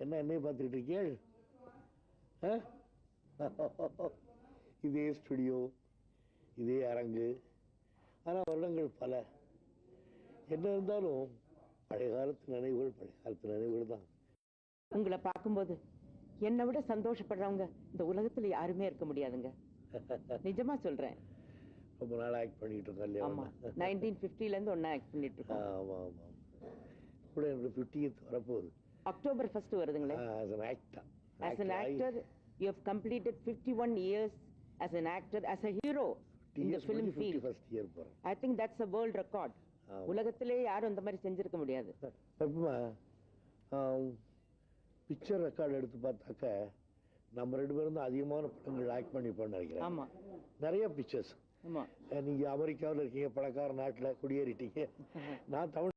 என்ன என்னைய பார்த்துக்கிட்டு இருக்கீள்? இதே ஸ்டுடியோ, இதே அரங்கு. ஆனால் வருடங்கள் பல. என்ன இருந்தாலும் பழைய காலத்து நினைவுகள் தான். உங்களை பார்க்கும்போது என்னை விட சந்தோஷப்படுறவங்க இந்த உலகத்துல யாருமே இருக்க முடியாதுங்க. நிஜமா சொல்றேன். ரொம்ப நாள் ஆக்ட் பண்ணிட்டு இருக்கோம் இல்லையா? ஆமா, 1950ல இருந்து ஒன்னா ஆக்ட் பண்ணிட்டு இருக்கோம். ஆமா ஆமா. கூட என்னோட 50th வரப்போகுது. October 1 வருதுங்களே. as an actor you have completed 51 years as an actor, as a hero in the film field. 51st year போறேன். I think that's a world record. உலகத்திலே யாரும் இந்த மாதிரி செஞ்சிருக்க முடியாது. பிக்சர் ரெக்கார்டு எடுத்து பார்த்தாக்க நம்ம 2 பேரும் தான் அதிகமான படங்கள் ஆக்ட் பண்ணிப்போம்னு நினைக்கிறேன். ஆமா, நிறைய பிக்சர்ஸ். ஆமா. நீங்க அமெரிக்காவில் இருக்கீங்க, பணக்கார நாட்டில் குடியேறிட்டீங்க. நான் தமிழ்